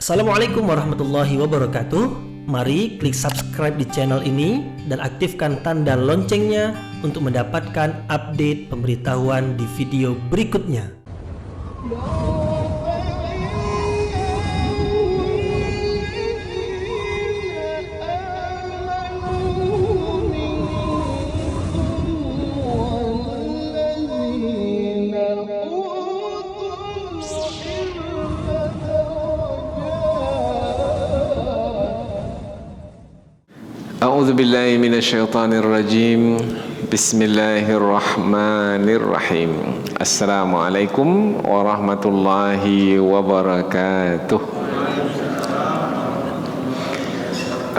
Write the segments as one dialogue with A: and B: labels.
A: Assalamualaikum warahmatullahi wabarakatuh. Mari klik subscribe di channel ini dan aktifkan tanda loncengnya untuk mendapatkan update pemberitahuan di video berikutnya.
B: أعوذ بالله من الشيطان الرجيم بسم الله الرحمن الرحيم السلام عليكم ورحمة الله وبركاته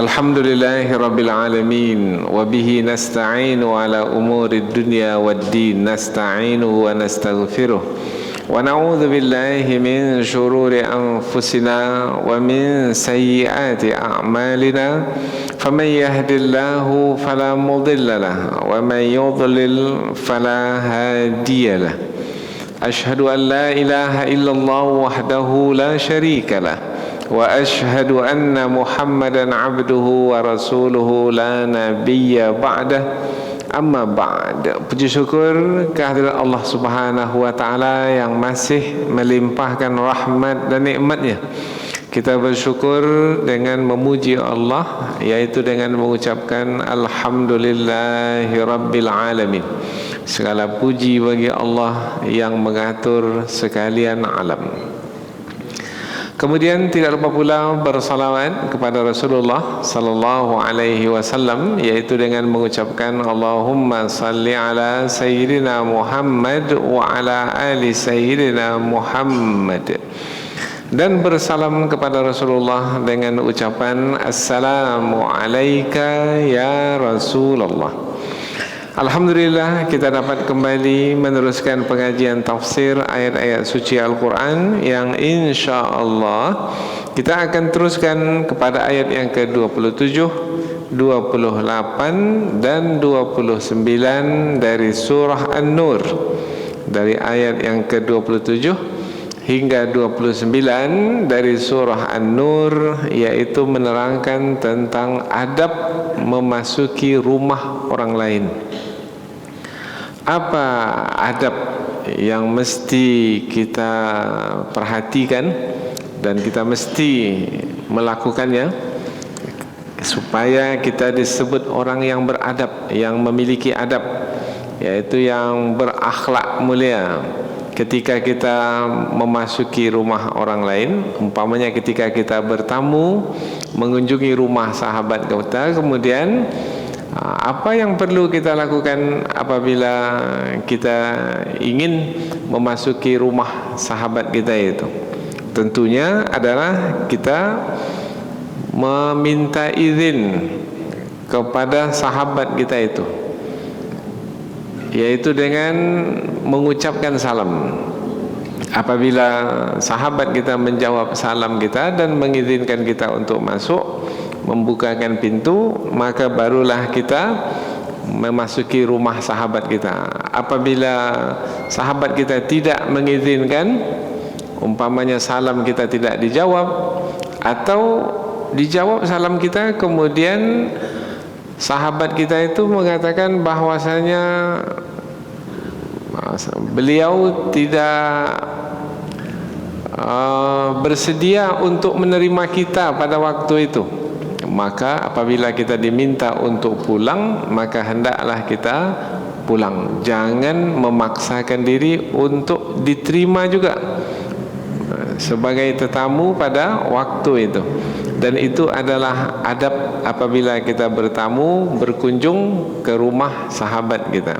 B: الحمد لله رب العالمين وبه نستعين على أمور الدنيا والدين نستعين ونستغفره ونعوذ بالله من شرور أنفسنا ومن سيئات أعمالنا فمن يهد الله فلا مضل له ومن يضلل فلا هادي له أشهد أن لا إله إلا الله وحده لا شريك له وأشهد أن محمدا عبده ورسوله لا نبي بعده. Amma ba'd. Puji syukur kehadirat Allah Subhanahu wa taala yang masih melimpahkan rahmat dan nikmatnya. Kita bersyukur dengan memuji Allah, yaitu dengan mengucapkan alhamdulillahi rabbil alamin. Segala puji bagi Allah yang mengatur sekalian alam. Kemudian tidak lupa pula bersalawat kepada Rasulullah sallallahu alaihi wasallam, yaitu dengan mengucapkan Allahumma salli ala sayyidina Muhammad wa ala ali sayyidina Muhammad, dan bersalam kepada Rasulullah dengan ucapan assalamu alayka ya Rasulullah. Alhamdulillah, kita dapat kembali meneruskan pengajian tafsir ayat-ayat suci Al-Quran yang insya-Allah kita akan teruskan kepada ayat yang ke-27, 28 dan 29 dari surah An-Nur. Dari ayat yang ke-27 hingga 29 dari surah An-Nur, yaitu menerangkan tentang adab memasuki rumah orang lain. Apa adab yang mesti kita perhatikan dan kita mesti melakukannya supaya kita disebut orang yang beradab, yang memiliki adab, yaitu yang berakhlak mulia ketika kita memasuki rumah orang lain. Umpamanya ketika kita bertamu mengunjungi rumah sahabat kita, kemudian apa yang perlu kita lakukan apabila kita ingin memasuki rumah sahabat kita itu? Tentunya adalah kita meminta izin kepada sahabat kita itu, yaitu dengan mengucapkan salam. Apabila sahabat kita menjawab salam kita dan mengizinkan kita untuk masuk, membukakan pintu, maka barulah kita memasuki rumah sahabat kita. Apabila sahabat kita tidak mengizinkan, umpamanya salam kita tidak dijawab, atau dijawab salam kita kemudian sahabat kita itu mengatakan bahwasanya beliau tidak bersedia untuk menerima kita pada waktu itu, maka apabila kita diminta untuk pulang, maka hendaklah kita pulang. Jangan memaksakan diri untuk diterima juga sebagai tetamu pada waktu itu. Dan itu adalah adab apabila kita bertamu, berkunjung ke rumah sahabat kita.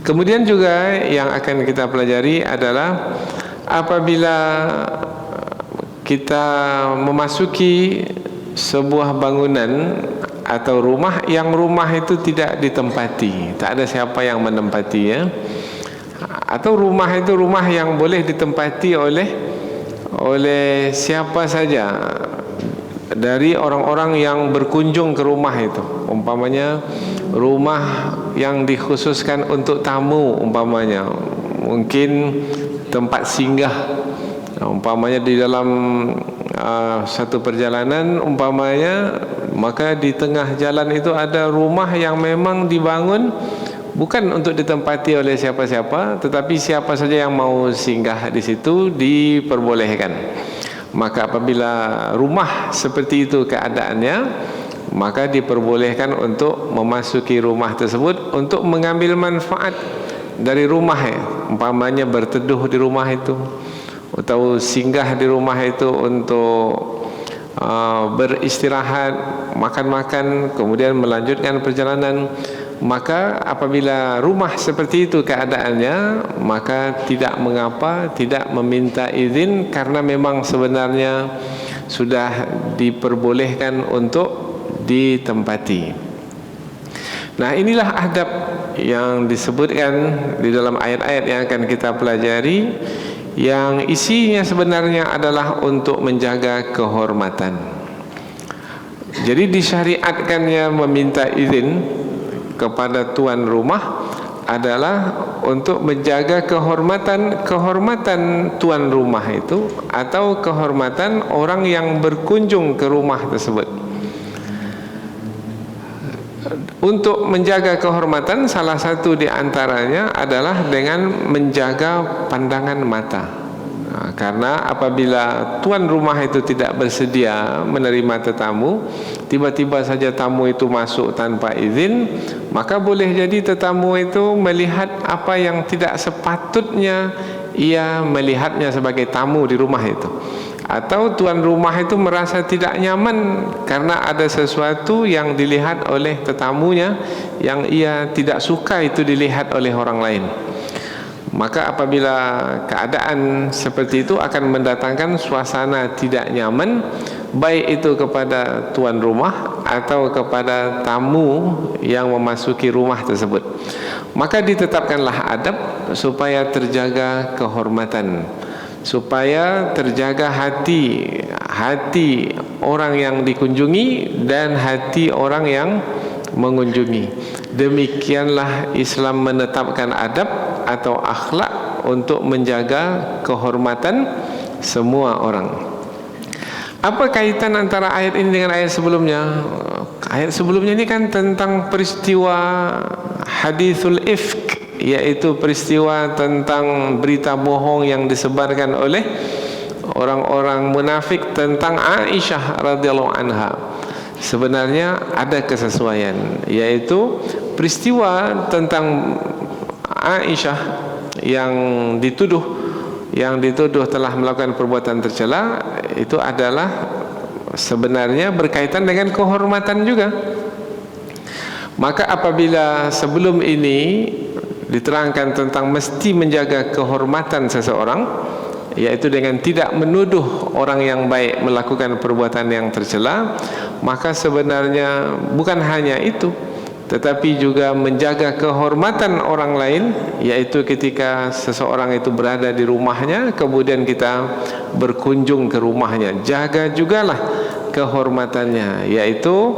B: Kemudian juga yang akan kita pelajari adalah apabila kita memasuki sebuah bangunan atau rumah yang rumah itu tidak ditempati, tak ada siapa yang menempati, ya. Atau rumah itu rumah yang boleh ditempati oleh siapa saja dari orang-orang yang berkunjung ke rumah itu. Umpamanya rumah yang dikhususkan untuk tamu, umpamanya mungkin tempat singgah Umpamanya di dalam satu perjalanan, umpamanya, maka di tengah jalan itu ada rumah yang memang dibangun bukan untuk ditempati oleh siapa-siapa, tetapi siapa saja yang mau singgah di situ diperbolehkan. Maka apabila rumah seperti itu keadaannya, maka diperbolehkan untuk memasuki rumah tersebut untuk mengambil manfaat dari rumah, umpamanya berteduh di rumah itu, atau singgah di rumah itu untuk beristirahat, makan-makan, kemudian melanjutkan perjalanan. Maka apabila rumah seperti itu keadaannya, maka tidak mengapa, tidak meminta izin, karena memang sebenarnya sudah diperbolehkan untuk ditempati. Nah, inilah adab yang disebutkan di dalam ayat-ayat yang akan kita pelajari, yang isinya sebenarnya adalah untuk menjaga kehormatan. Jadi disyariatkannya meminta izin kepada tuan rumah adalah untuk menjaga kehormatan tuan rumah itu, atau kehormatan orang yang berkunjung ke rumah tersebut. Untuk menjaga kehormatan, salah satu di antaranya adalah dengan menjaga pandangan mata. Karena apabila tuan rumah itu tidak bersedia menerima tetamu, tiba-tiba saja tamu itu masuk tanpa izin, maka boleh jadi tetamu itu melihat apa yang tidak sepatutnya ia melihatnya sebagai tamu di rumah itu. Atau tuan rumah itu merasa tidak nyaman karena ada sesuatu yang dilihat oleh tetamunya yang ia tidak suka itu dilihat oleh orang lain. Maka apabila keadaan seperti itu akan mendatangkan suasana tidak nyaman, baik itu kepada tuan rumah atau kepada tamu yang memasuki rumah tersebut. Maka ditetapkanlah adab supaya terjaga kehormatan, supaya terjaga hati orang yang dikunjungi dan hati orang yang mengunjungi. Demikianlah Islam menetapkan adab atau akhlak untuk menjaga kehormatan semua orang. Apa kaitan antara ayat ini dengan ayat sebelumnya? Ayat sebelumnya ini kan tentang peristiwa hadithul ifk, yaitu peristiwa tentang berita bohong yang disebarkan oleh orang-orang munafik tentang Aisyah radhiyallahu anha. Sebenarnya ada kesesuaian, yaitu peristiwa tentang Aisyah yang dituduh telah melakukan perbuatan tercela, itu adalah sebenarnya berkaitan dengan kehormatan juga. Maka apabila sebelum ini diterangkan tentang mesti menjaga kehormatan seseorang, yaitu dengan tidak menuduh orang yang baik melakukan perbuatan yang tercela, maka sebenarnya bukan hanya itu, tetapi juga menjaga kehormatan orang lain, yaitu ketika seseorang itu berada di rumahnya, kemudian kita berkunjung ke rumahnya, jaga jugalah kehormatannya, yaitu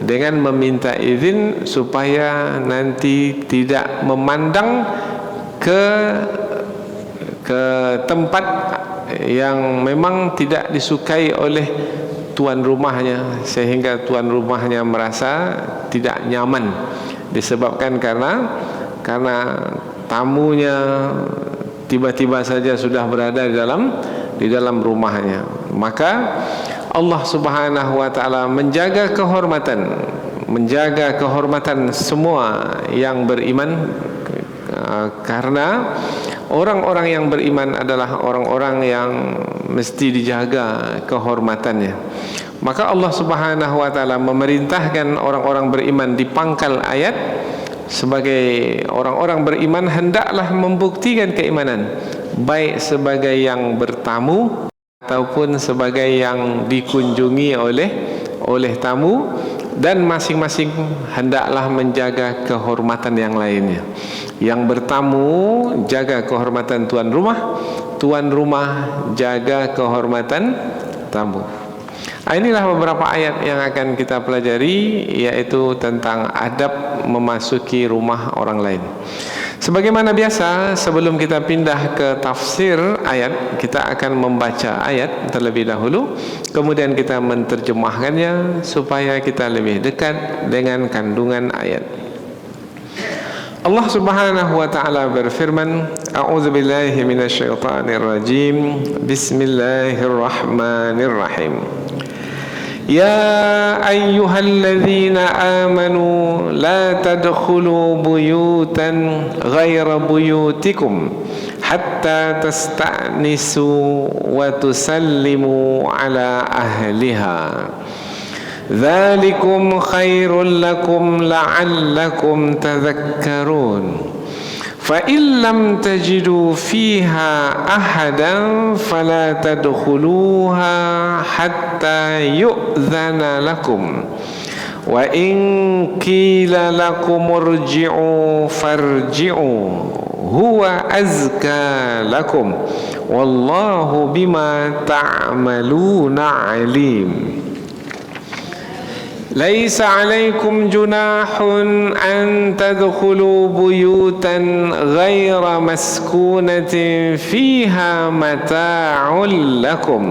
B: dengan meminta izin supaya nanti tidak memandang ke tempat yang memang tidak disukai oleh tuan rumahnya, sehingga tuan rumahnya merasa tidak nyaman, disebabkan karena tamunya tiba-tiba saja sudah berada di dalam rumahnya. Maka Allah Subhanahu wa taala menjaga kehormatan semua yang beriman, karena orang-orang yang beriman adalah orang-orang yang mesti dijaga kehormatannya. Maka Allah Subhanahu wa taala memerintahkan orang-orang beriman di pangkal ayat, sebagai orang-orang beriman hendaklah membuktikan keimanan, baik sebagai yang bertamu ataupun sebagai yang dikunjungi oleh tamu, dan masing-masing hendaklah menjaga kehormatan yang lainnya. Yang bertamu jaga kehormatan tuan rumah jaga kehormatan tamu. Inilah beberapa ayat yang akan kita pelajari, yaitu tentang adab memasuki rumah orang lain. Sebagaimana biasa, sebelum kita pindah ke tafsir ayat, kita akan membaca ayat terlebih dahulu, kemudian kita menterjemahkannya supaya kita lebih dekat dengan kandungan ayat. Allah Subhanahu wa taala berfirman, A'udzubillahi minasyaitonirrajim. Bismillahirrahmanirrahim. Ya ayyuhalladzina amanu la tadkhulu buyutan ghaira buyutikum hatta tasta'nisu wa tusallimu ala ahliha. Dzalikum khairul lakum la'allakum tadhakkarun. فَإِن لَّمْ تَجِدُوا فِيهَا أَحَدًا فَلَا تَدْخُلُوهَا حَتَّى يُؤْذَنَ لَكُمْ وَإِن قِيلَ لَكُمُ ارْجِعُوا فَارْجِعُوا هُوَ أَزْكَى لَكُمْ وَاللَّهُ بِمَا تَعْمَلُونَ عَلِيمٌ. ليس عليكم جناح أن تدخلوا بيوتا غير مسكونة فيها متاع لكم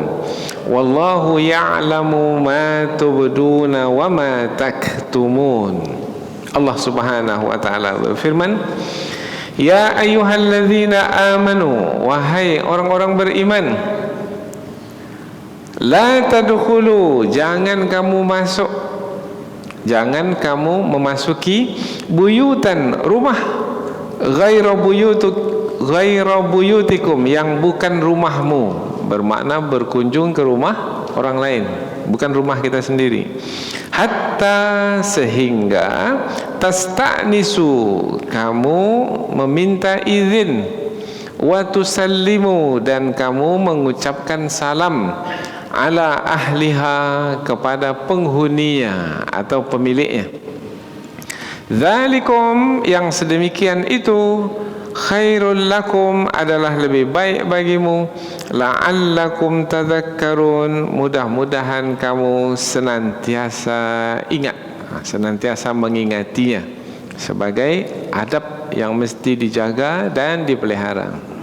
B: والله يعلم ما تبدون وما تكتمون. Allah Subhanahu wa taala berfirman, Ya ayyuhalladzina amanu, wahai orang-orang beriman, la tadkhulu, jangan kamu masuk, jangan kamu memasuki buyutan, rumah, ghaira buyutikum, yang bukan rumahmu. Bermakna berkunjung ke rumah orang lain, bukan rumah kita sendiri. Hatta, sehingga, tasta'nisu, kamu meminta izin, wa tusallimu, dan kamu mengucapkan salam, ala ahliha, kepada penghuninya atau pemiliknya. Dzalikum, yang sedemikian itu, khairul lakum, adalah lebih baik bagimu, la'allakum tadhakkarun, mudah-mudahan kamu senantiasa ingat, senantiasa mengingatinya, sebagai adab yang mesti dijaga dan dipelihara.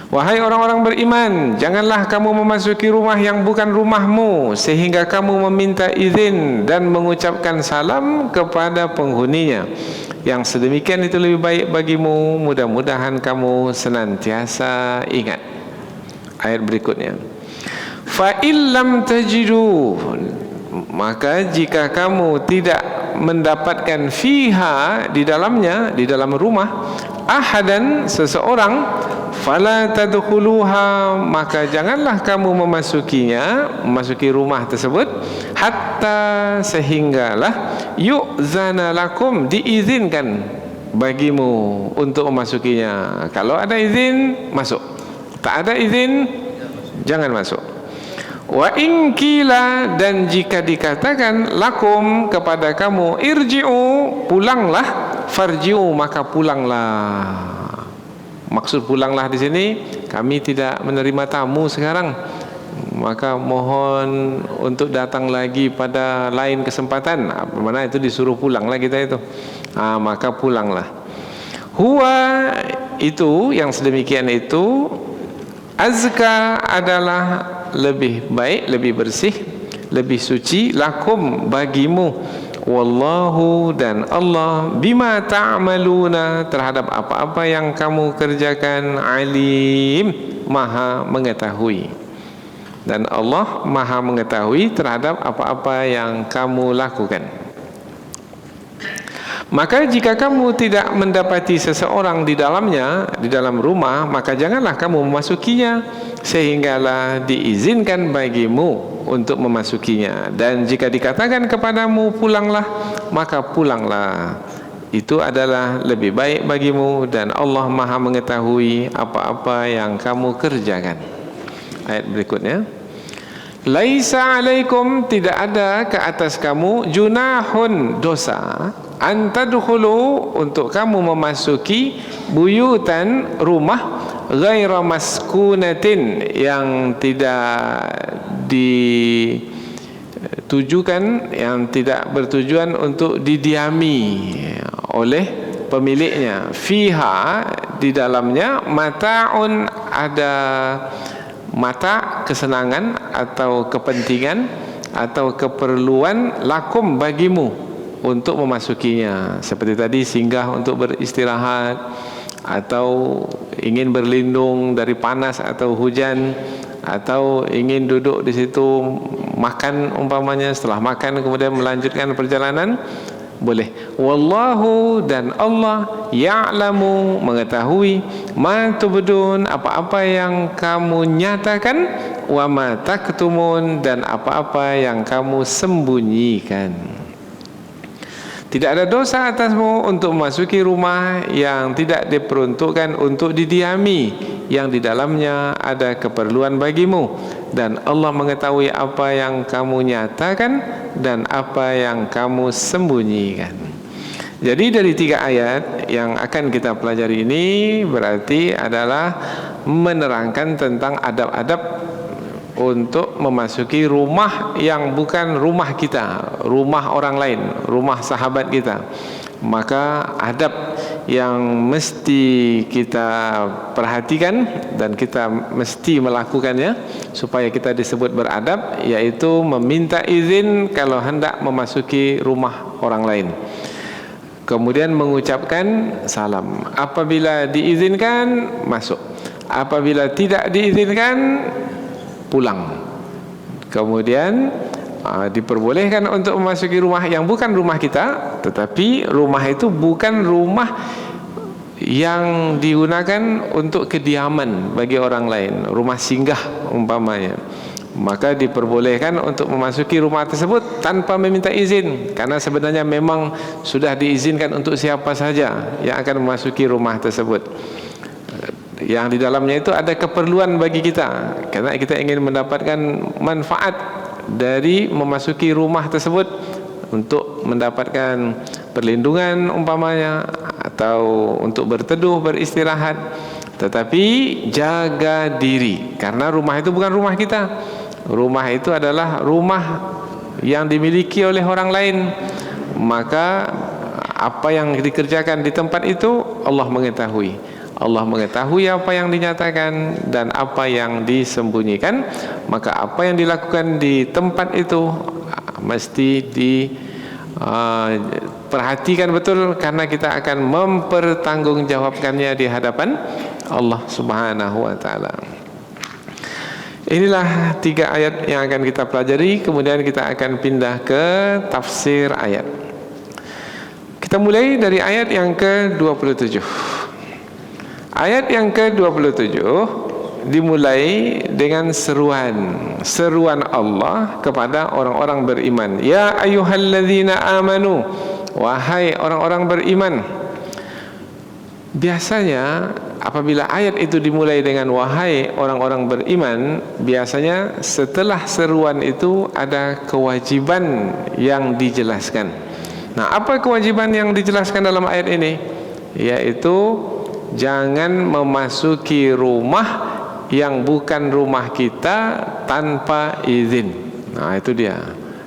B: Wahai orang-orang beriman, janganlah kamu memasuki rumah yang bukan rumahmu, sehingga kamu meminta izin dan mengucapkan salam kepada penghuninya. Yang sedemikian itu lebih baik bagimu, mudah-mudahan kamu senantiasa ingat. Ayat berikutnya, fa illam tajidu, maka jika kamu tidak mendapatkan fiha, di dalamnya, di dalam rumah, ahadan, seseorang, fala tadkhuluha, maka janganlah kamu memasukinya, memasuki rumah tersebut, hatta, sehinggalah, yu'zana lakum, diizinkan bagimu untuk memasukinya. Kalau ada izin, masuk. Tak ada izin, jangan masuk. Wa in qila, dan jika dikatakan, lakum, kepada kamu, irji'u, pulanglah, farji'u, maka pulanglah. Maksud pulanglah di sini, kami tidak menerima tamu sekarang, maka mohon untuk datang lagi pada lain kesempatan. Mana itu disuruh pulanglah kita itu. Maka pulanglah. Huwa, itu, yang sedemikian itu, azka, adalah lebih baik, lebih bersih, lebih suci, lakum, bagimu, wallahu, dan Allah, bima ta'maluna, terhadap apa-apa yang kamu kerjakan, alim, maha mengetahui. Dan Allah maha mengetahui terhadap apa-apa yang kamu lakukan. Maka jika kamu tidak mendapati seseorang di dalamnya, di dalam rumah, maka janganlah kamu memasukinya, sehinggalah diizinkan bagimu untuk memasukinya. Dan jika dikatakan kepadamu pulanglah, maka pulanglah. Itu adalah lebih baik bagimu, dan Allah maha mengetahui apa-apa yang kamu kerjakan. Ayat berikutnya, laisa alaikum, tidak ada ke atas kamu, junahun, dosa, antadkhulu, untuk kamu memasuki, buyutan, rumah, ghaira maskunatin, yang tidak ditujukan, yang tidak bertujuan untuk didiami oleh pemiliknya. Fiha, di dalamnya, mataun, ada mata, kesenangan atau kepentingan atau keperluan, lakum, bagimu, untuk memasukinya. Seperti tadi, singgah untuk beristirahat, atau ingin berlindung dari panas atau hujan, atau ingin duduk di situ makan umpamanya, setelah makan kemudian melanjutkan perjalanan, boleh. Wallahu, dan Allah, ya'lamu, mengetahui, ma tubdun, apa-apa yang kamu nyatakan, wa ma taktumun, dan apa-apa yang kamu sembunyikan. Tidak ada dosa atasmu untuk memasuki rumah yang tidak diperuntukkan untuk didiami, yang di dalamnya ada keperluan bagimu, dan Allah mengetahui apa yang kamu nyatakan dan apa yang kamu sembunyikan. Jadi dari 3 ayat yang akan kita pelajari ini berarti adalah menerangkan tentang adab-adab untuk memasuki rumah yang bukan rumah kita, rumah orang lain, rumah sahabat kita. Maka adab yang mesti kita perhatikan dan kita mesti melakukannya supaya kita disebut beradab, yaitu meminta izin kalau hendak memasuki rumah orang lain, kemudian mengucapkan salam. Apabila diizinkan, masuk. Apabila tidak diizinkan, pulang. Kemudian diperbolehkan untuk memasuki rumah yang bukan rumah kita, tetapi rumah itu bukan rumah yang digunakan untuk kediaman bagi orang lain, rumah singgah umpamanya. Maka diperbolehkan untuk memasuki rumah tersebut tanpa meminta izin, karena sebenarnya memang sudah diizinkan untuk siapa saja yang akan memasuki rumah tersebut. Yang di dalamnya itu ada keperluan bagi kita, karena kita ingin mendapatkan manfaat dari memasuki rumah tersebut untuk mendapatkan perlindungan umpamanya, atau untuk berteduh, beristirahat. Tetapi jaga diri, karena rumah itu bukan rumah kita. Rumah itu adalah rumah yang dimiliki oleh orang lain. Maka apa yang dikerjakan di tempat itu Allah mengetahui. Allah mengetahui apa yang dinyatakan dan apa yang disembunyikan. Maka apa yang dilakukan di tempat itu mesti diperhatikan betul, karena kita akan mempertanggungjawabkannya di hadapan Allah Subhanahu wa ta'ala. Inilah 3 ayat yang akan kita pelajari. Kemudian kita akan pindah ke tafsir ayat. Kita mulai dari ayat yang ke-27. Ayat yang ke-27 dimulai dengan seruan Allah kepada orang-orang beriman. Ya ayyuhalladzina amanu, wahai orang-orang beriman. Biasanya apabila ayat itu dimulai dengan wahai orang-orang beriman, biasanya setelah seruan itu ada kewajiban yang dijelaskan. Nah, apa kewajiban yang dijelaskan dalam ayat ini? Yaitu jangan memasuki rumah yang bukan rumah kita tanpa izin. Nah, itu dia.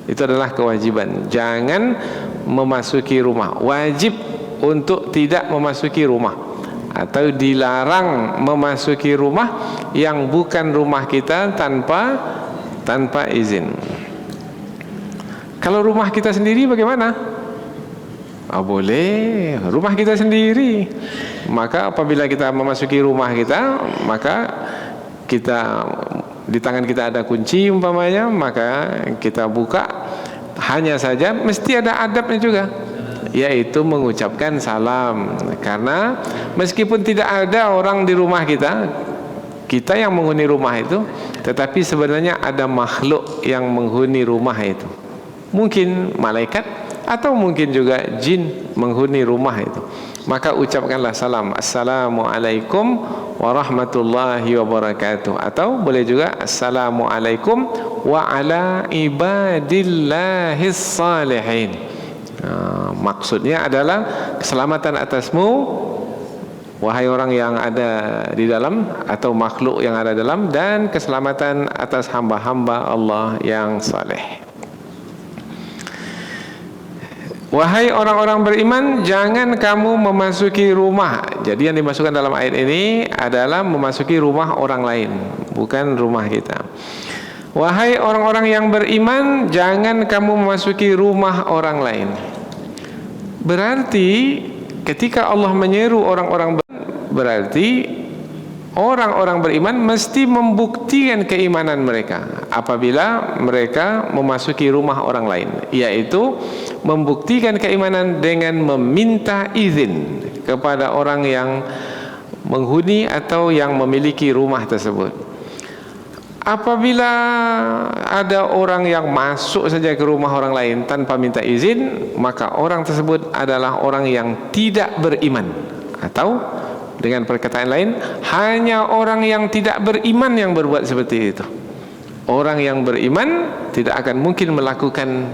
B: Itu adalah kewajiban. Jangan memasuki rumah. Wajib untuk tidak memasuki rumah, atau dilarang memasuki rumah yang bukan rumah kita tanpa izin. Kalau rumah kita sendiri bagaimana? Boleh, rumah kita sendiri. Maka apabila kita memasuki rumah kita, maka kita di tangan kita ada kunci umpamanya, maka kita buka. Hanya saja mesti ada adabnya juga, yaitu mengucapkan salam. Karena meskipun tidak ada orang di rumah kita, kita yang menghuni rumah itu, tetapi sebenarnya ada makhluk yang menghuni rumah itu. Mungkin malaikat atau mungkin juga jin menghuni rumah itu. Maka ucapkanlah salam, Assalamualaikum warahmatullahi wabarakatuh, atau boleh juga Assalamualaikum wa ala ibadillahis salihin. Maksudnya adalah keselamatan atasmu wahai orang yang ada di dalam atau makhluk yang ada dalam, dan keselamatan atas hamba-hamba Allah yang saleh. Wahai orang-orang beriman, jangan kamu memasuki rumah. Jadi yang dimasukkan dalam ayat ini adalah memasuki rumah orang lain, bukan rumah kita. Wahai orang-orang yang beriman, jangan kamu memasuki rumah orang lain. Berarti ketika Allah menyeru orang-orang berarti orang-orang beriman mesti membuktikan keimanan mereka apabila mereka memasuki rumah orang lain, yaitu membuktikan keimanan dengan meminta izin kepada orang yang menghuni atau yang memiliki rumah tersebut. Apabila ada orang yang masuk saja ke rumah orang lain tanpa minta izin, maka orang tersebut adalah orang yang tidak beriman, atau dengan perkataan lain, hanya orang yang tidak beriman yang berbuat seperti itu. Orang yang beriman tidak akan mungkin melakukan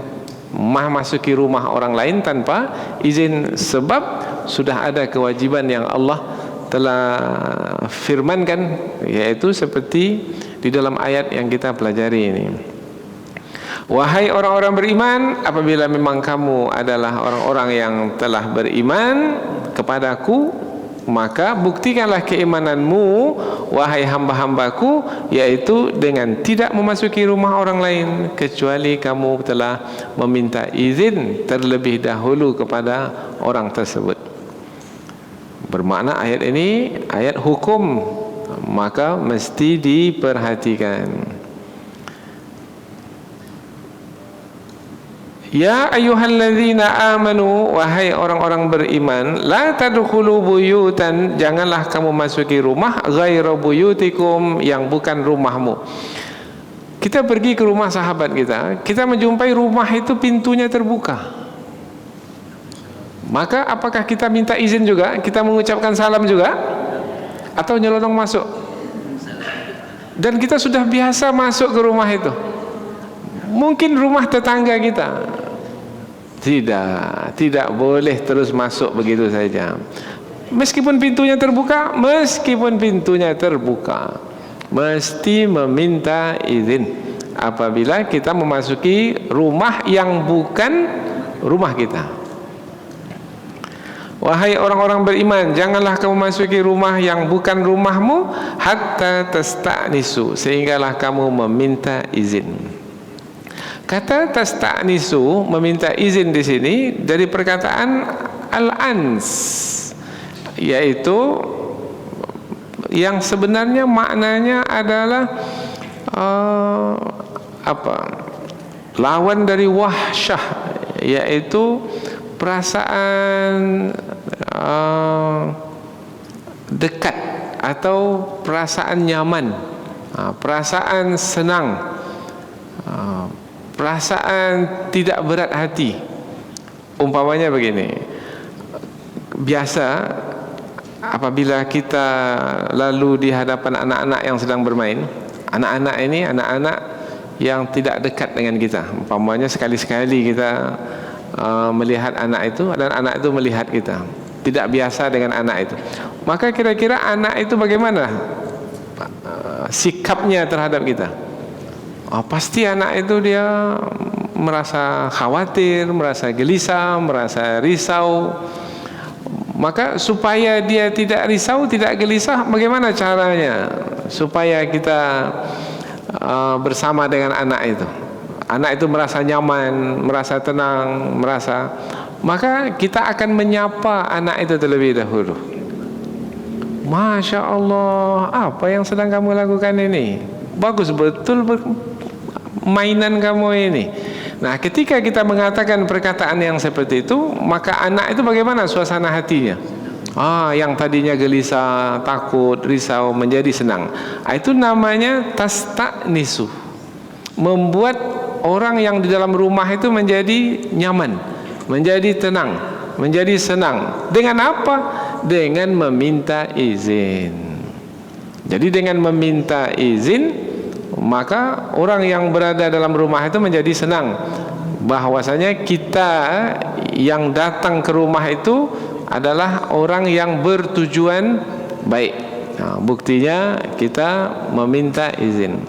B: memasuki rumah orang lain tanpa izin, sebab sudah ada kewajiban yang Allah telah firmankan, yaitu seperti di dalam ayat yang kita pelajari ini. Wahai orang-orang beriman, apabila memang kamu adalah orang-orang yang telah beriman kepadaku, maka buktikanlah keimananmu, wahai hamba-hambaku, yaitu dengan tidak memasuki rumah orang lain kecuali kamu telah meminta izin terlebih dahulu kepada orang tersebut. Bermakna ayat ini ayat hukum, maka mesti diperhatikan. Ya ayyuhalladzina amanu, wahai orang-orang beriman, la tadkhulu buyutan, janganlah kamu masuki rumah ghairu buyutikum, yang bukan rumahmu. Kita pergi ke rumah sahabat kita menjumpai rumah itu pintunya terbuka. Maka apakah kita minta izin juga? Kita mengucapkan salam juga? Atau nyelonong masuk? Dan kita sudah biasa masuk ke rumah itu. Mungkin rumah tetangga kita. Tidak boleh terus masuk begitu saja. Meskipun pintunya terbuka, mesti meminta izin apabila kita memasuki rumah yang bukan rumah kita. Wahai orang-orang beriman, janganlah kamu masuki rumah yang bukan rumahmu hatta tasta'nisu, sehinggalah kamu meminta izin. Kata tasta'nisu, meminta izin di sini dari perkataan al-ans, yaitu yang sebenarnya maknanya adalah lawan dari wahsyah, yaitu perasaan dekat atau perasaan nyaman, perasaan senang, perasaan tidak berat hati. Umpamanya begini, biasa apabila kita lalu di hadapan anak-anak yang sedang bermain, anak-anak ini anak-anak yang tidak dekat dengan kita, umpamanya sekali-sekali kita melihat anak itu dan anak itu melihat kita, tidak biasa dengan anak itu, maka kira-kira anak itu bagaimana sikapnya terhadap kita? Pasti anak itu dia merasa khawatir, merasa gelisah, merasa risau. Maka supaya dia tidak risau, tidak gelisah, bagaimana caranya supaya kita bersama dengan anak itu? Anak itu merasa nyaman, merasa tenang, maka kita akan menyapa anak itu terlebih dahulu. Masya Allah, apa yang sedang kamu lakukan ini? Bagus betul mainan kamu ini. Nah, ketika kita mengatakan perkataan yang seperti itu, maka anak itu bagaimana suasana hatinya? Yang tadinya gelisah, takut, risau menjadi senang. Itu namanya tasta'nisu, membuat orang yang di dalam rumah itu menjadi nyaman, menjadi tenang, menjadi senang. Dengan apa? Dengan meminta izin. Jadi dengan meminta izin, maka orang yang berada dalam rumah itu menjadi senang bahwasanya kita yang datang ke rumah itu adalah orang yang bertujuan baik. Buktinya kita meminta izin.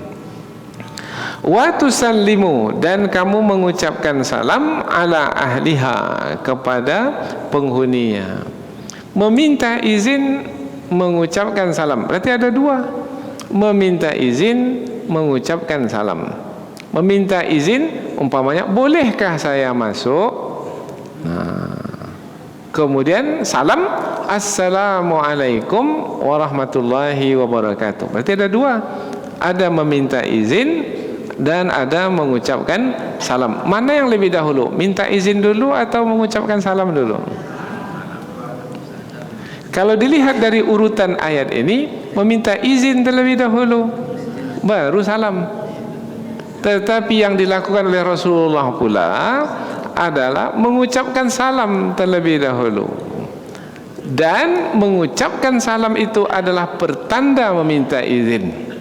B: Wa tusallimu, dan kamu mengucapkan salam ala ahliha, kepada penghuninya. Meminta izin, mengucapkan salam, berarti ada dua. Meminta izin, mengucapkan salam. Meminta izin umpamanya, bolehkah saya masuk? Kemudian salam, assalamualaikum warahmatullahi wabarakatuh. Berarti ada dua, ada meminta izin dan ada mengucapkan salam. Mana yang lebih dahulu? Minta izin dulu atau mengucapkan salam dulu? Kalau dilihat dari urutan ayat ini, meminta izin terlebih dahulu, baru salam. Tetapi yang dilakukan oleh Rasulullah pula adalah mengucapkan salam terlebih dahulu. Dan mengucapkan salam itu adalah pertanda meminta izin.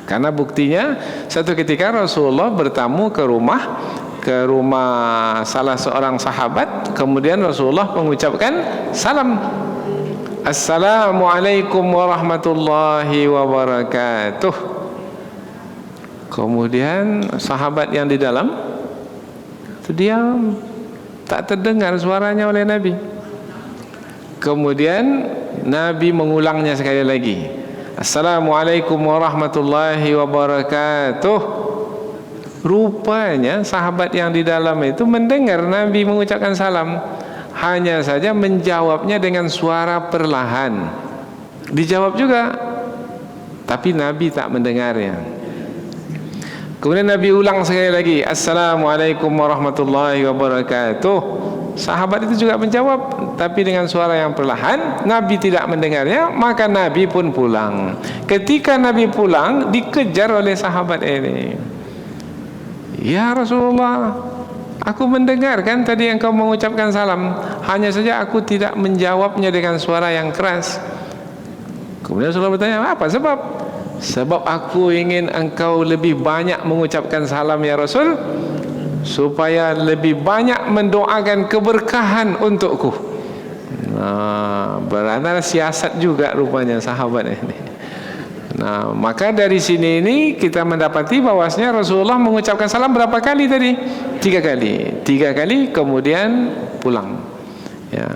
B: Karena buktinya, satu ketika Rasulullah bertamu ke rumah salah seorang sahabat, kemudian Rasulullah mengucapkan salam, assalamualaikum warahmatullahi wabarakatuh. Kemudian sahabat yang di dalam itu diam, tak terdengar suaranya oleh Nabi. Kemudian Nabi mengulangnya sekali lagi, assalamualaikum warahmatullahi wabarakatuh. Rupanya sahabat yang di dalam itu mendengar Nabi mengucapkan salam, hanya saja menjawabnya dengan suara perlahan. Dijawab juga, tapi Nabi tak mendengarnya. Kemudian Nabi ulang sekali lagi, assalamualaikum warahmatullahi wabarakatuh. Sahabat itu juga menjawab, tapi dengan suara yang perlahan. Nabi tidak mendengarnya, maka Nabi pun pulang. Ketika Nabi pulang, dikejar oleh sahabat ini. Ya Rasulullah, aku mendengarkan tadi engkau mengucapkan salam, hanya saja aku tidak menjawabnya dengan suara yang keras. Kemudian Rasulullah bertanya, apa sebab? Sebab aku ingin engkau lebih banyak mengucapkan salam ya Rasul, supaya lebih banyak mendoakan keberkahan untukku. Berada siasat juga rupanya sahabat ini. Maka dari sini ini kita mendapati bahwasanya Rasulullah mengucapkan salam berapa kali tadi? 3 kali. 3 kali kemudian pulang. Ya.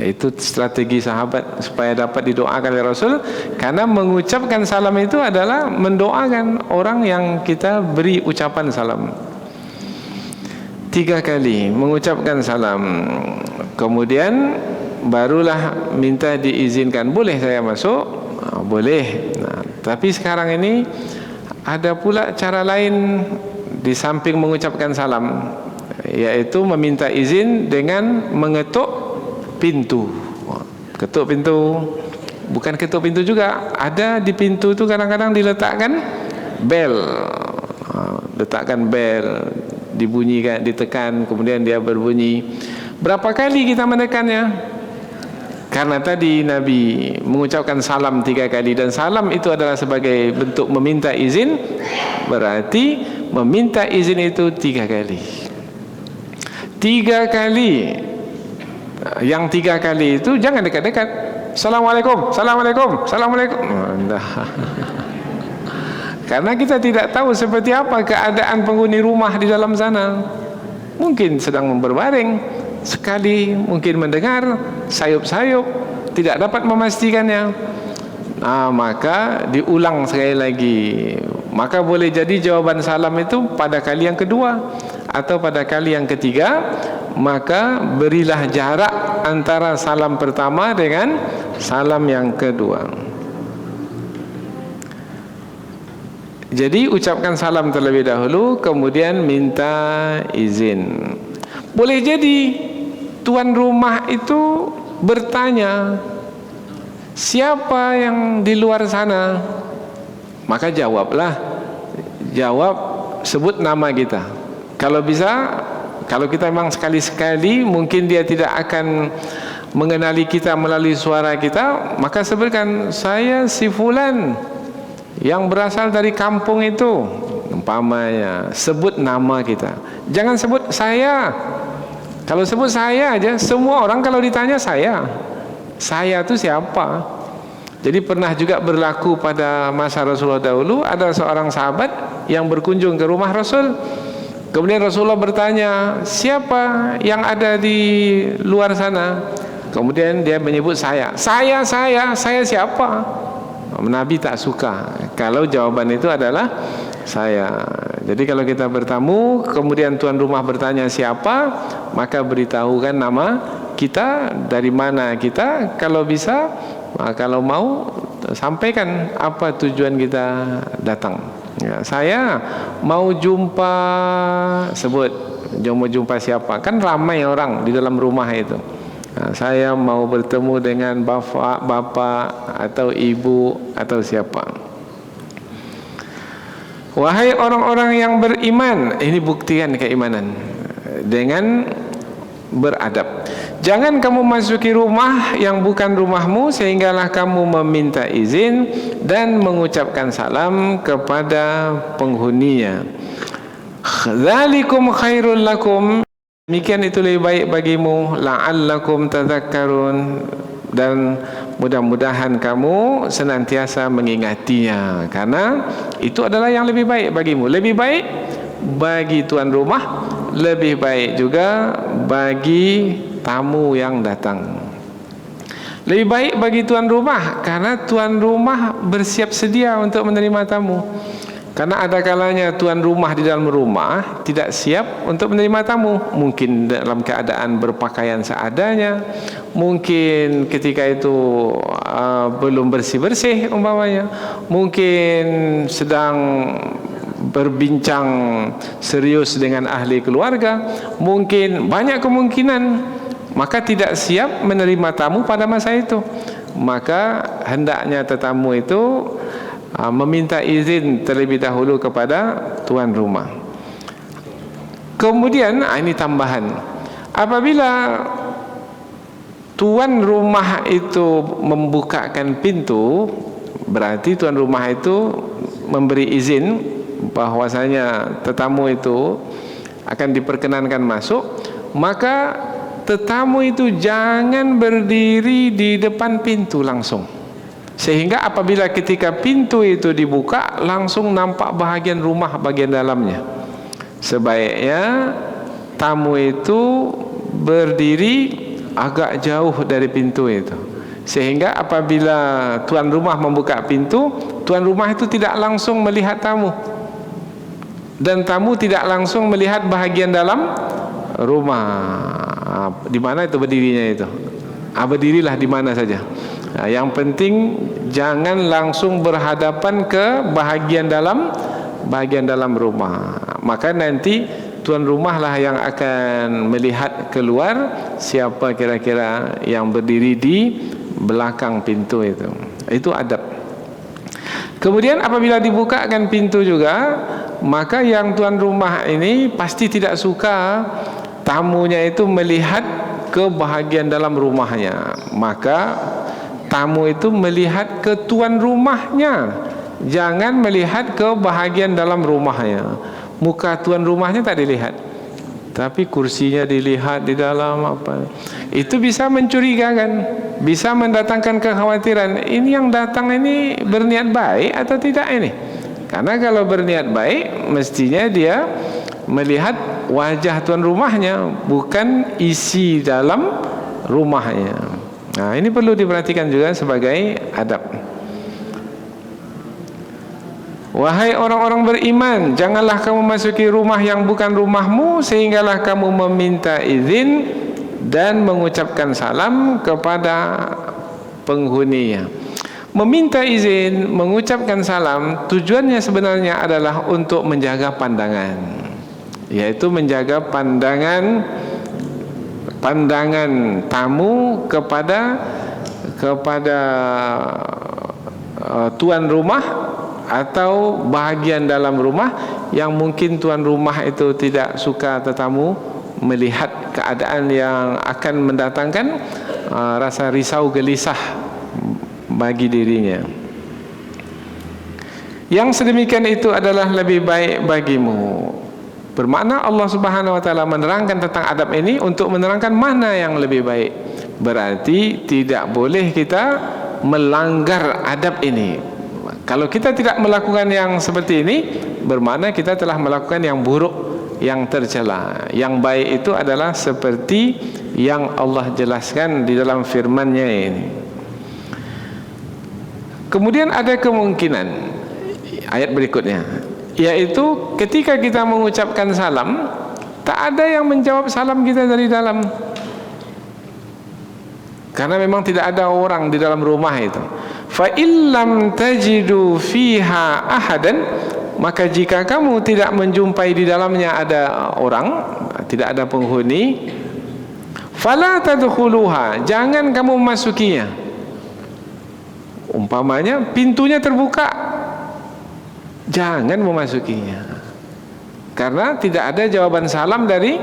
B: Itu strategi sahabat supaya dapat didoakan oleh Rasul, karena mengucapkan salam itu adalah mendoakan orang yang kita beri ucapan salam. 3 kali mengucapkan salam, kemudian barulah minta diizinkan, boleh saya masuk? Boleh. Tapi sekarang ini ada pula cara lain di samping mengucapkan salam, yaitu meminta izin dengan mengetuk pintu. Ketuk pintu, bukan ketuk pintu juga, ada di pintu itu kadang-kadang diletakkan bel. Letakkan bel, dibunyikan, ditekan, kemudian dia berbunyi. Berapa kali kita menekannya? Karena tadi Nabi mengucapkan salam 3 kali, dan salam itu adalah sebagai bentuk meminta izin, berarti meminta izin itu 3 kali. 3 kali. Yang 3 kali itu jangan dekat-dekat. Assalamualaikum, assalamualaikum, assalamualaikum. Karena kita tidak tahu seperti apa keadaan penghuni rumah di dalam sana. Mungkin sedang berbaring, sekali mungkin mendengar sayup-sayup, tidak dapat memastikannya. Maka diulang sekali lagi. Maka boleh jadi jawaban salam itu pada kali yang kedua atau pada kali yang ketiga. Maka berilah jarak antara salam pertama dengan salam yang kedua. Jadi ucapkan salam terlebih dahulu, kemudian minta izin. Boleh jadi tuan rumah itu bertanya, siapa yang di luar sana? Maka jawablah, sebut nama kita. Kalau bisa, kalau kita memang sekali-sekali mungkin dia tidak akan mengenali kita melalui suara kita, maka sebutkan, saya si fulan yang berasal dari kampung itu, umpamanya. Sebut nama kita, jangan sebut saya. Kalau sebut saya aja, semua orang kalau ditanya saya itu siapa? Jadi pernah juga berlaku pada masa Rasulullah dahulu, ada seorang sahabat yang berkunjung ke rumah Rasul. Kemudian Rasulullah bertanya, siapa yang ada di luar sana? Kemudian dia menyebut saya siapa? Nabi tak suka kalau jawaban itu adalah saya. Jadi kalau kita bertamu, kemudian tuan rumah bertanya siapa, maka beritahukan nama kita, dari mana kita, kalau bisa, kalau mau sampaikan apa tujuan kita datang. Ya, saya mau jumpa, sebut mau jumpa siapa, kan ramai orang di dalam rumah itu. Nah, saya mau bertemu dengan bapak atau ibu atau siapa. Wahai orang-orang yang beriman, ini buktikan keimanan dengan beradab. Jangan kamu masuki rumah yang bukan rumahmu sehinggalah kamu meminta izin dan mengucapkan salam kepada penghuninya. Dzalikum khairul lakum, demikian itu lebih baik bagimu, la'allakum tadhakkarun, dan mudah-mudahan kamu senantiasa mengingatinya, karena itu adalah yang lebih baik bagimu. Lebih baik bagi tuan rumah, lebih baik juga bagi tamu yang datang. Lebih baik bagi tuan rumah karena tuan rumah bersiap sedia untuk menerima tamu. Karena ada kalanya tuan rumah di dalam rumah tidak siap untuk menerima tamu, mungkin dalam keadaan berpakaian seadanya, mungkin ketika itu belum bersih-bersih umpamanya, mungkin sedang berbincang serius dengan ahli keluarga, mungkin banyak kemungkinan, maka tidak siap menerima tamu pada masa itu. Maka hendaknya tetamu itu meminta izin terlebih dahulu kepada tuan rumah. Kemudian ini tambahan, apabila tuan rumah itu membukakan pintu, berarti tuan rumah itu memberi izin bahwasanya tetamu itu akan diperkenankan masuk. Maka tetamu itu jangan berdiri di depan pintu langsung, sehingga apabila ketika pintu itu dibuka langsung nampak bahagian rumah bagian dalamnya. Sebaiknya tamu itu berdiri agak jauh dari pintu itu, sehingga apabila tuan rumah membuka pintu, tuan rumah itu tidak langsung melihat tamu, dan tamu tidak langsung melihat bahagian dalam rumah. Di mana itu berdirinya itu? Berdirilah di mana saja. Nah, yang penting jangan langsung berhadapan ke bahagian dalam rumah. Maka nanti tuan rumahlah yang akan melihat keluar siapa kira-kira yang berdiri di belakang pintu itu. Itu adab. Kemudian apabila dibukakan pintu juga, maka yang tuan rumah ini pasti tidak suka tamunya itu melihat ke bahagian dalam rumahnya. Maka tamu itu melihat ke tuan rumahnya, jangan melihat ke bahagian dalam rumahnya. Muka tuan rumahnya tak dilihat, tapi kursinya dilihat di dalam apa. Itu bisa mencurigakan, bisa mendatangkan kekhawatiran. Ini yang datang ini berniat baik atau tidak ini? Karena kalau berniat baik, mestinya dia melihat wajah tuan rumahnya, bukan isi dalam rumahnya. Nah, ini perlu diperhatikan juga sebagai adab. Wahai orang-orang beriman, janganlah kamu masuki rumah yang bukan rumahmu sehinggalah kamu meminta izin dan mengucapkan salam kepada penghuninya. Meminta izin, mengucapkan salam, tujuannya sebenarnya adalah untuk menjaga pandangan, yaitu menjaga pandangan tamu kepada tuan rumah atau bahagian dalam rumah yang mungkin tuan rumah itu tidak suka tetamu melihat keadaan yang akan mendatangkan rasa risau gelisah bagi dirinya. Yang sedemikian itu adalah lebih baik bagimu. Bermakna Allah Subhanahu wa taala menerangkan tentang adab ini untuk menerangkan mana yang lebih baik. Berarti tidak boleh kita melanggar adab ini. Kalau kita tidak melakukan yang seperti ini, bermakna kita telah melakukan yang buruk, yang tercela. Yang baik itu adalah seperti yang Allah jelaskan di dalam firman-Nya ini. Kemudian ada kemungkinan ayat berikutnya, yaitu ketika kita mengucapkan salam, tak ada yang menjawab salam kita dari dalam, karena memang tidak ada orang di dalam rumah itu. Fa illam tajidu fiha ahadan, maka jika kamu tidak menjumpai di dalamnya ada orang, tidak ada penghuni, fala tadkhuluha, jangan kamu memasukinya. Umpamanya pintunya terbuka, jangan memasukinya, karena tidak ada jawaban salam dari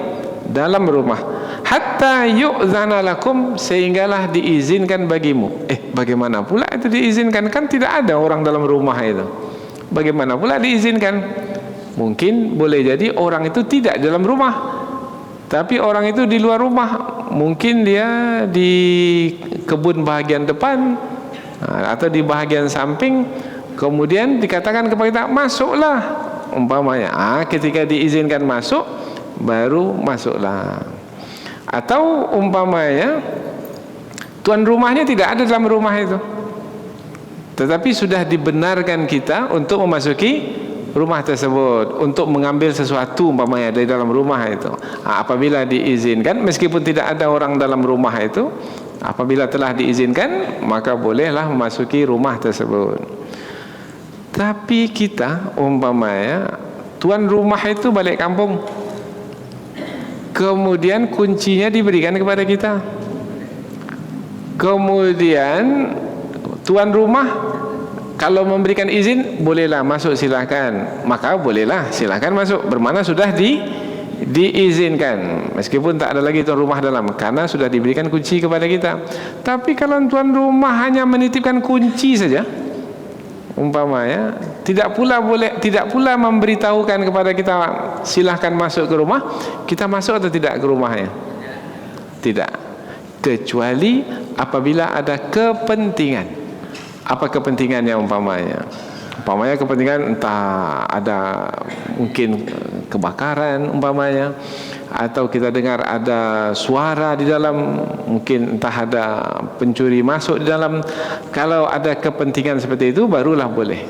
B: dalam rumah. Hatta yu'zana lakum, sehinggalah diizinkan bagimu. Bagaimana pula itu diizinkan? Kan tidak ada orang dalam rumah itu. Bagaimana pula diizinkan? Mungkin boleh jadi orang itu tidak dalam rumah, tapi orang itu di luar rumah. Mungkin dia di kebun bahagian depan atau di bahagian samping. Kemudian dikatakan kepada kita, masuklah umpamanya. Ketika diizinkan masuk, baru masuklah. Atau umpamanya tuan rumahnya tidak ada dalam rumah itu, tetapi sudah dibenarkan kita untuk memasuki rumah tersebut, untuk mengambil sesuatu umpamanya dari dalam rumah itu. Apabila diizinkan, meskipun tidak ada orang dalam rumah itu, apabila telah diizinkan, maka bolehlah memasuki rumah tersebut. Tapi kita umpamanya tuan rumah itu balik kampung, kemudian kuncinya diberikan kepada kita, kemudian tuan rumah kalau memberikan izin, bolehlah masuk silakan, maka bolehlah silakan masuk, bermakna sudah diizinkan, meskipun tak ada lagi tuan rumah dalam, karena sudah diberikan kunci kepada kita. Tapi kalau tuan rumah hanya menitipkan kunci saja umpamanya, tidak pula memberitahukan kepada kita silahkan masuk ke rumah, kita masuk atau tidak ke rumahnya? Tidak, kecuali apabila ada kepentingan. Apa kepentingannya umpamanya? Umpamanya kepentingan entah ada mungkin kebakaran umpamanya, atau kita dengar ada suara di dalam, mungkin entah ada pencuri masuk di dalam. Kalau ada kepentingan seperti itu, barulah boleh.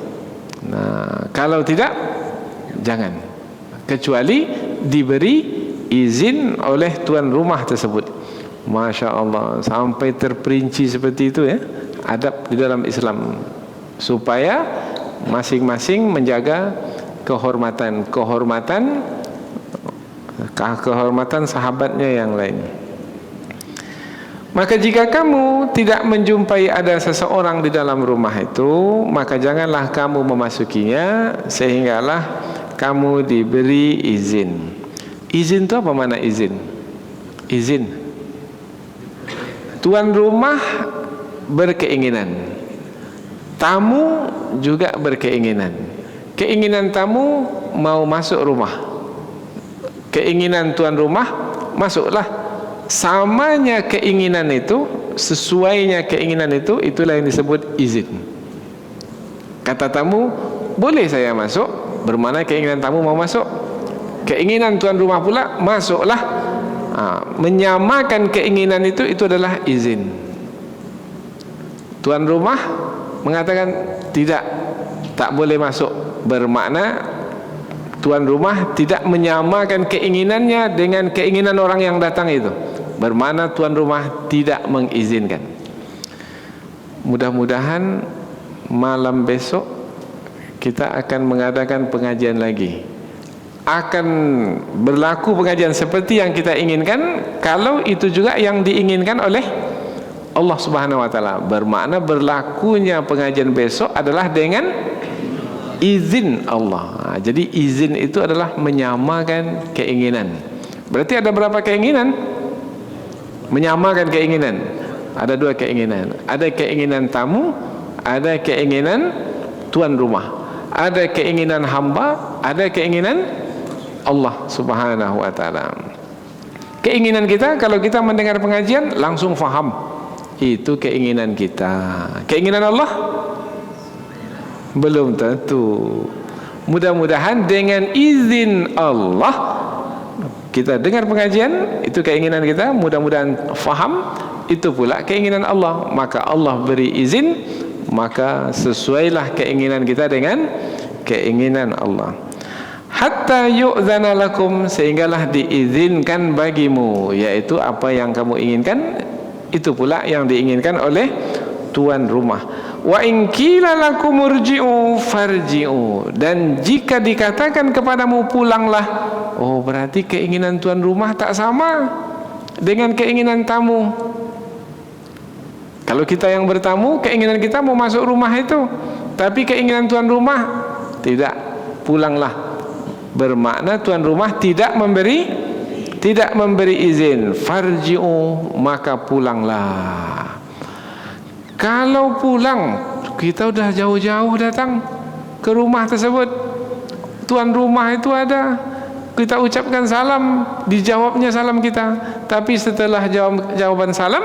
B: Nah, kalau tidak, jangan, kecuali diberi izin oleh tuan rumah tersebut. Masya Allah, sampai terperinci seperti itu ya adab di dalam Islam, supaya masing-masing menjaga kehormatan sahabatnya yang lain. Maka jika kamu tidak menjumpai ada seseorang di dalam rumah itu, maka janganlah kamu memasukinya sehinggalah kamu diberi izin. Izin itu apa makna izin? Izin, tuan rumah berkeinginan, tamu juga berkeinginan. Keinginan tamu mau masuk rumah, keinginan tuan rumah masuklah. Samanya keinginan itu, sesuainya keinginan itu, itulah yang disebut izin. Kata tamu, boleh saya masuk, bermakna keinginan tamu mau masuk. Keinginan tuan rumah pula, masuklah. Menyamakan keinginan itu adalah izin. Tuan rumah mengatakan tidak, tak boleh masuk, bermakna tuan rumah tidak menyamakan keinginannya dengan keinginan orang yang datang itu, bermakna tuan rumah tidak mengizinkan. Mudah-mudahan malam besok kita akan mengadakan pengajian lagi. Akan berlaku pengajian seperti yang kita inginkan, kalau itu juga yang diinginkan oleh Allah Subhanahu wa taala. Bermakna berlakunya pengajian besok adalah dengan izin Allah. Jadi izin itu adalah menyamakan keinginan. Berarti ada berapa keinginan? Menyamakan keinginan. Ada dua keinginan. Ada keinginan tamu, ada keinginan tuan rumah. Ada keinginan hamba, ada keinginan Allah Subhanahu wa taala. Keinginan kita kalau kita mendengar pengajian langsung faham. Itu keinginan kita. Keinginan Allah belum tentu. Mudah-mudahan dengan izin Allah kita dengar pengajian, itu keinginan kita, mudah-mudahan faham. Itu pula keinginan Allah, maka Allah beri izin, maka sesuailah keinginan kita dengan keinginan Allah. Hatta yu'dzana lakum, sehinggalah diizinkan bagimu, yaitu apa yang kamu inginkan, itu pula yang diinginkan oleh tuan rumah. Wa in qila lakum urji'u farji'u, dan jika dikatakan kepadamu pulanglah, oh berarti keinginan tuan rumah tak sama dengan keinginan tamu. Kalau kita yang bertamu, keinginan kita mau masuk rumah itu, tapi keinginan tuan rumah tidak, pulanglah. Bermakna tuan rumah tidak memberi izin. Farji'u, maka pulanglah. Kalau pulang, kita udah jauh-jauh datang ke rumah tersebut, tuan rumah itu ada, kita ucapkan salam, dijawabnya salam kita, tapi setelah jawaban salam,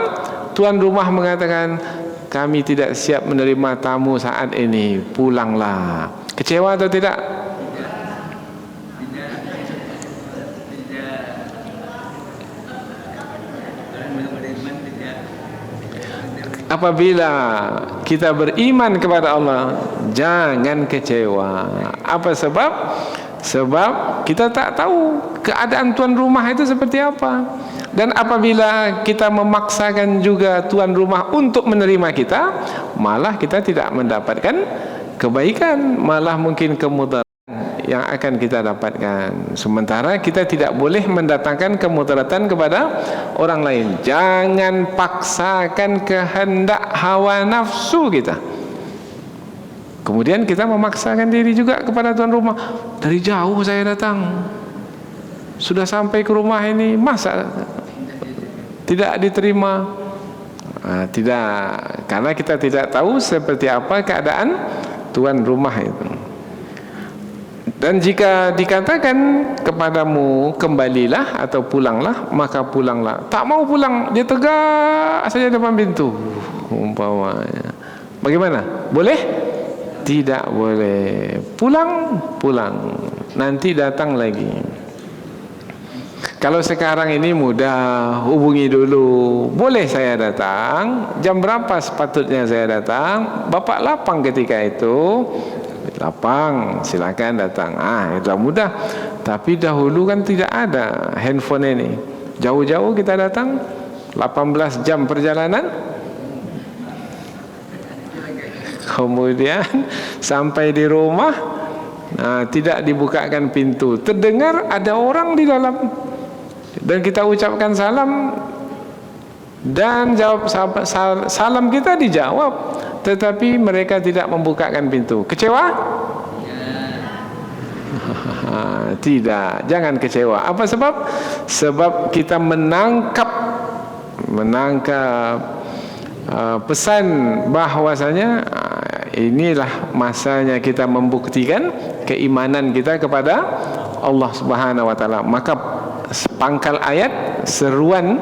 B: tuan rumah mengatakan kami tidak siap menerima tamu saat ini, pulanglah. Kecewa atau tidak? Apabila kita beriman kepada Allah, jangan kecewa. Apa sebab? Sebab kita tak tahu keadaan tuan rumah itu seperti apa. Dan apabila kita memaksakan juga tuan rumah untuk menerima kita, malah kita tidak mendapatkan kebaikan, malah mungkin kemudaratan yang akan kita dapatkan. Sementara kita tidak boleh mendatangkan kemudaratan kepada orang lain. Jangan paksakan kehendak hawa nafsu kita. Kemudian kita memaksakan diri juga kepada tuan rumah. Dari jauh saya datang, sudah sampai ke rumah ini, masa tidak diterima? Tidak, karena kita tidak tahu seperti apa keadaan tuan rumah itu. Dan jika dikatakan kepadamu kembalilah atau pulanglah, maka pulanglah. Tak mau pulang, dia tegak saja depan pintu umpamanya. Bagaimana? Boleh? Tidak boleh. Pulang, nanti datang lagi. Kalau sekarang ini mudah, hubungi dulu. Boleh saya datang? Jam berapa sepatutnya saya datang? Bapak lapang ketika itu? Lapang, silakan datang. Itu mudah. Tapi dahulu kan tidak ada handphone ini. Jauh-jauh kita datang, 18 jam perjalanan. Kemudian sampai di rumah, tidak dibukakan pintu. Terdengar ada orang di dalam, dan kita ucapkan salam, dan jawab salam kita dijawab, tetapi mereka tidak membukakan pintu. Kecewa? Tidak, jangan kecewa. Apa sebab? Sebab kita menangkap pesan bahwasanya inilah masanya kita membuktikan keimanan kita kepada Allah Subhanahu wa taala. Maka pangkal ayat, seruan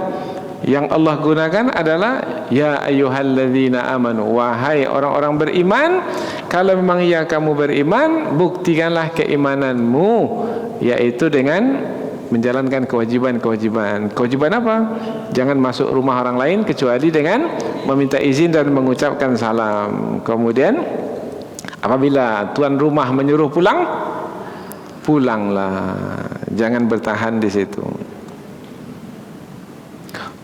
B: yang Allah gunakan adalah ya ayyuhalladzina amanu, wahai orang-orang beriman, kalau memang ya kamu beriman, buktikanlah keimananmu, yaitu dengan menjalankan kewajiban-kewajiban. Kewajiban apa? Jangan masuk rumah orang lain kecuali dengan meminta izin dan mengucapkan salam. Kemudian apabila tuan rumah menyuruh pulang, pulanglah. Jangan bertahan di situ.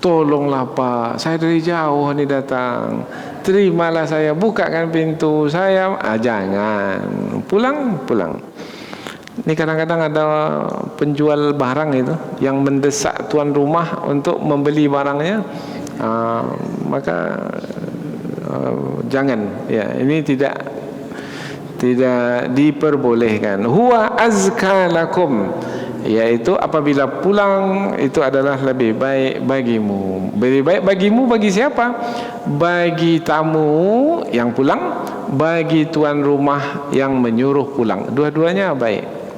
B: Tolonglah Pak, saya dari jauh nih datang, terimalah saya, bukakan pintu saya. Jangan, pulang. Ini kadang-kadang ada penjual barang itu yang mendesak tuan rumah untuk membeli barangnya, maka jangan. Ya, ini tidak diperbolehkan. Huwa azka lakum, yaitu apabila pulang itu adalah lebih baik bagimu. Lebih baik bagimu bagi siapa? Bagi tamu yang pulang, bagi tuan rumah yang menyuruh pulang. Dua-duanya baik.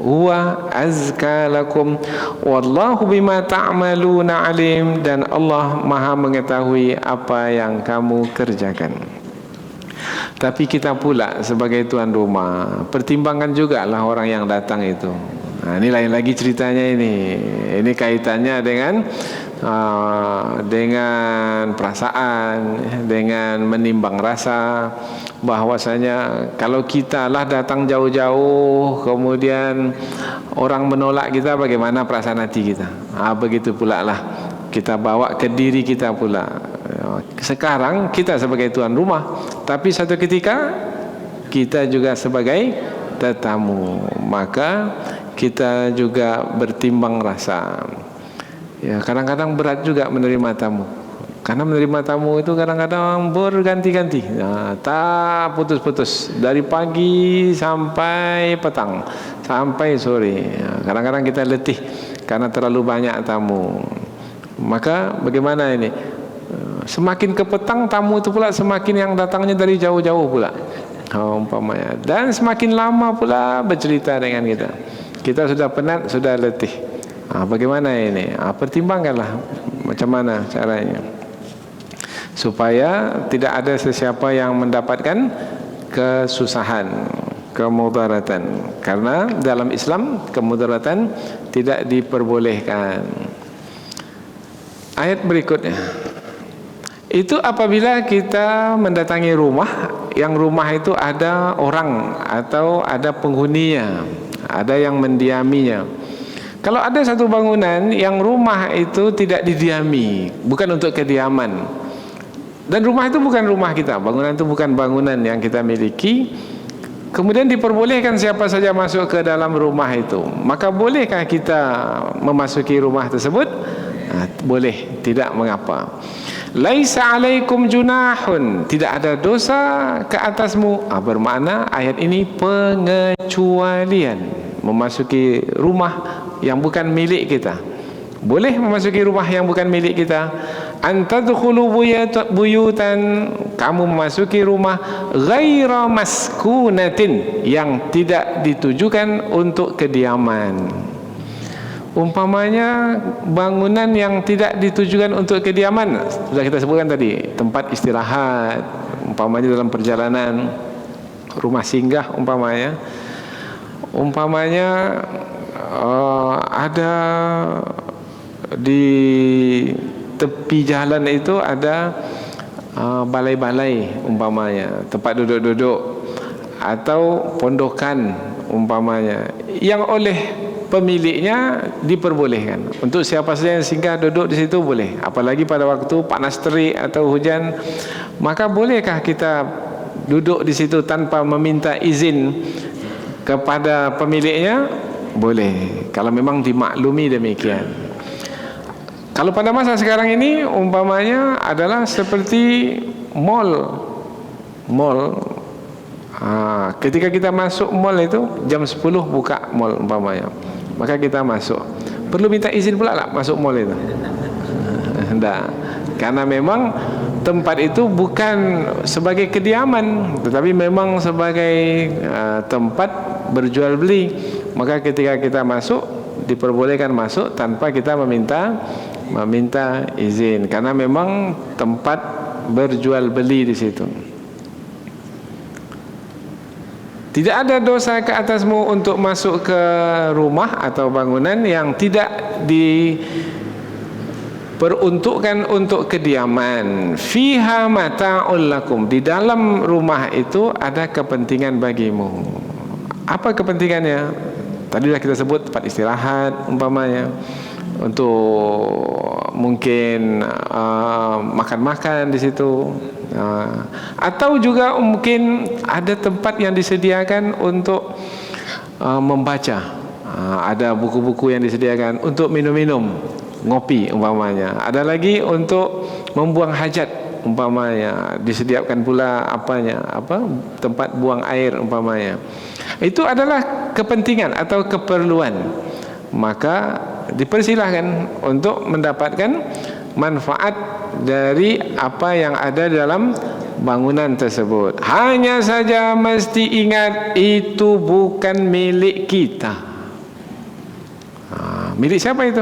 B: huwa azka lakum wallahu bima ta'maluna alim, dan Allah Maha mengetahui apa yang kamu kerjakan. Tapi kita pula sebagai tuan rumah, pertimbangkan jugalah orang yang datang itu. Nah, ini lain lagi ceritanya ini. Ini kaitannya dengan perasaan, dengan menimbang rasa, bahwasanya kalau kita lah datang jauh-jauh kemudian orang menolak kita, bagaimana perasaan hati kita? Begitu pula lah kita bawa ke diri kita pula. Sekarang kita sebagai tuan rumah, tapi satu ketika kita juga sebagai tetamu, maka kita juga bertimbang rasa. Ya, kadang-kadang berat juga menerima tamu, karena menerima tamu itu kadang-kadang berganti-ganti, tak putus-putus, dari pagi sampai petang, sampai sore. Kadang-kadang kita letih karena terlalu banyak tamu. Maka bagaimana ini? Semakin ke petang tamu itu pula semakin yang datangnya dari jauh-jauh pula, umpamanya, dan semakin lama pula bercerita dengan kita. Kita sudah penat, sudah letih. Bagaimana ini? Pertimbangkanlah macam mana caranya supaya tidak ada sesiapa yang mendapatkan kesusahan, kemudaratan. Karena dalam Islam kemudaratan tidak diperbolehkan. Ayat berikutnya, itu apabila kita mendatangi rumah, yang rumah itu ada orang atau ada penghuninya, ada yang mendiaminya. Kalau ada satu bangunan yang rumah itu tidak didiami, bukan untuk kediaman, dan rumah itu bukan rumah kita, bangunan itu bukan bangunan yang kita miliki, kemudian diperbolehkan siapa saja masuk ke dalam rumah itu, maka bolehkah kita memasuki rumah tersebut? Boleh, tidak mengapa. Laisa alaikum junahun, tidak ada dosa ke atasmu. Bermakna ayat ini pengecualian memasuki rumah yang bukan milik kita. Boleh memasuki rumah yang bukan milik kita. Antadkhulu buyutan, kamu memasuki rumah ghaira maskunatin, yang tidak ditujukan untuk kediaman. Umpamanya bangunan yang tidak ditujukan untuk kediaman, sudah kita sebutkan tadi, tempat istirahat, umpamanya dalam perjalanan, rumah singgah umpamanya ada di tepi jalan itu ada balai-balai umpamanya, tempat duduk-duduk, atau pondokan umpamanya, yang oleh pemiliknya diperbolehkan untuk siapa saja yang singgah duduk di situ boleh. Apalagi pada waktu panas terik atau hujan, maka bolehkah kita duduk di situ tanpa meminta izin kepada pemiliknya? Boleh, kalau memang dimaklumi demikian. Kalau pada masa sekarang ini umpamanya adalah seperti mall. Ketika kita masuk mall itu jam 10 buka mall umpamanya, maka kita masuk, perlu minta izin pula lah masuk mall itu? Tidak, karena memang tempat itu bukan sebagai kediaman, tetapi memang sebagai tempat berjual beli. Maka ketika kita masuk, diperbolehkan masuk tanpa kita meminta izin, karena memang tempat berjual beli di situ. Tidak ada dosa ke atasmu untuk masuk ke rumah atau bangunan yang tidak diperuntukkan untuk kediaman. Fiha mata'ul lakum, di dalam rumah itu ada kepentingan bagimu. Apa kepentingannya? Tadi sudah kita sebut, tempat istirahat umpamanya, untuk mungkin makan-makan di situ, atau juga mungkin ada tempat yang disediakan untuk membaca, ada buku-buku yang disediakan untuk minum-minum, ngopi umpamanya, ada lagi untuk membuang hajat umpamanya, disediakan pula tempat buang air umpamanya. Itu adalah kepentingan atau keperluan, maka dipersilahkan untuk mendapatkan manfaat dari apa yang ada dalam bangunan tersebut. Hanya saja mesti ingat, itu bukan milik kita. Milik siapa itu?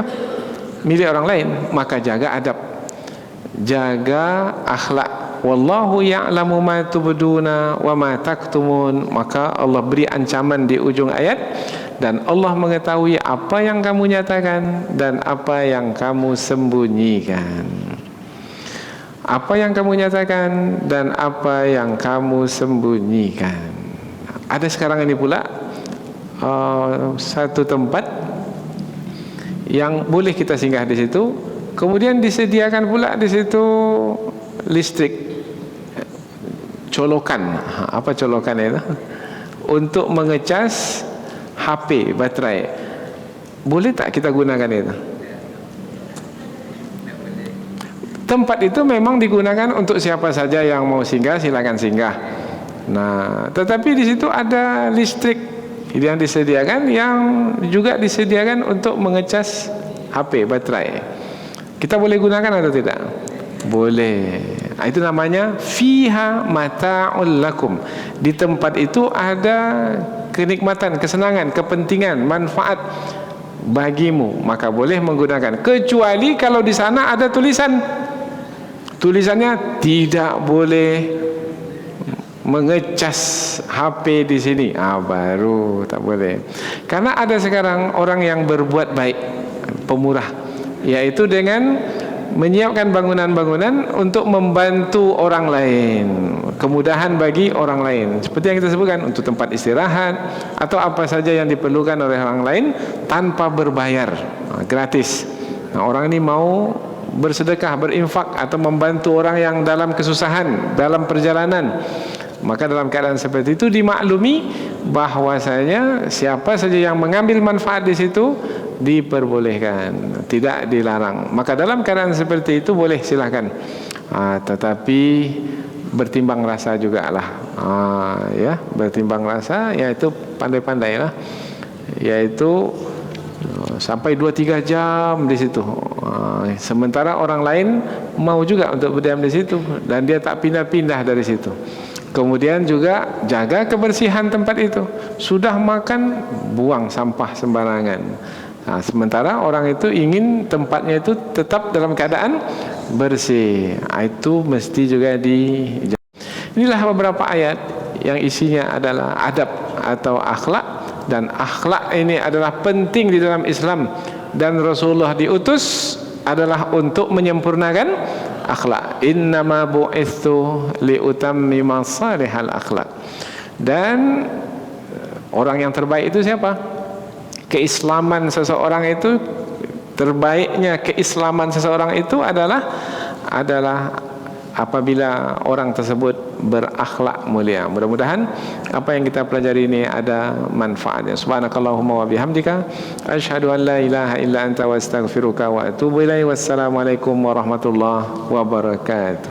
B: Milik orang lain. Maka jaga adab, jaga akhlak. Wallahu ya'lamu ma tubduna wa ma taktumun. Maka Allah beri ancaman di ujung ayat, dan Allah mengetahui apa yang kamu nyatakan dan apa yang kamu sembunyikan. Apa yang kamu nyatakan dan apa yang kamu sembunyikan. Ada sekarang ini pula satu tempat yang boleh kita singgah di situ, kemudian disediakan pula di situ listrik, colokan. Apa colokan itu? Untuk mengecas HP, baterai. Boleh tak kita gunakan itu? Tempat itu memang digunakan untuk siapa saja yang mau singgah, silakan singgah. Nah, tetapi di situ ada listrik yang disediakan, yang juga disediakan untuk mengecas HP, baterai. Kita boleh gunakan atau tidak? Boleh. Itu namanya fiha mata'ul lakum. Di tempat itu ada kenikmatan, kesenangan, kepentingan, manfaat bagimu, maka boleh menggunakan. Kecuali kalau di sana ada tulisannya tidak boleh mengecas HP di sini, baru tak boleh. Karena ada sekarang orang yang berbuat baik, pemurah, yaitu dengan menyiapkan bangunan-bangunan untuk membantu orang lain, kemudahan bagi orang lain, seperti yang kita sebutkan, untuk tempat istirahat atau apa saja yang diperlukan oleh orang lain tanpa berbayar, gratis. Nah, orang ini mau bersedekah, berinfak atau membantu orang yang dalam kesusahan, dalam perjalanan, maka dalam keadaan seperti itu dimaklumi bahwasanya siapa saja yang mengambil manfaat di situ diperbolehkan, tidak dilarang. Maka dalam keadaan seperti itu boleh, silakan. Tetapi bertimbang rasa juga lah, ya, bertimbang rasa, yaitu pandai-pandailah, yaitu sampai 2-3 jam di situ. Sementara orang lain mau juga untuk berdiam di situ dan dia tak pindah-pindah dari situ. Kemudian juga jaga kebersihan tempat itu. Sudah makan, buang sampah sembarangan. Nah, sementara orang itu ingin tempatnya itu tetap dalam keadaan bersih. Itu mesti juga Inilah beberapa ayat yang isinya adalah adab atau akhlak, dan akhlak ini adalah penting di dalam Islam, dan Rasulullah diutus adalah untuk menyempurnakan akhlak. Innama bu'itsu liutammima salihal akhlak. Dan orang yang terbaik itu siapa? Keislaman seseorang itu, terbaiknya keislaman seseorang itu adalah apabila orang tersebut berakhlak mulia. Mudah-mudahan apa yang kita pelajari ini ada manfaatnya. Subhanakallahumma wa bihamdika asyhadu an la ilaha illa anta wa astaghfiruka wa atubu ilaik. Wassalamualaikum warahmatullahi wabarakatuh.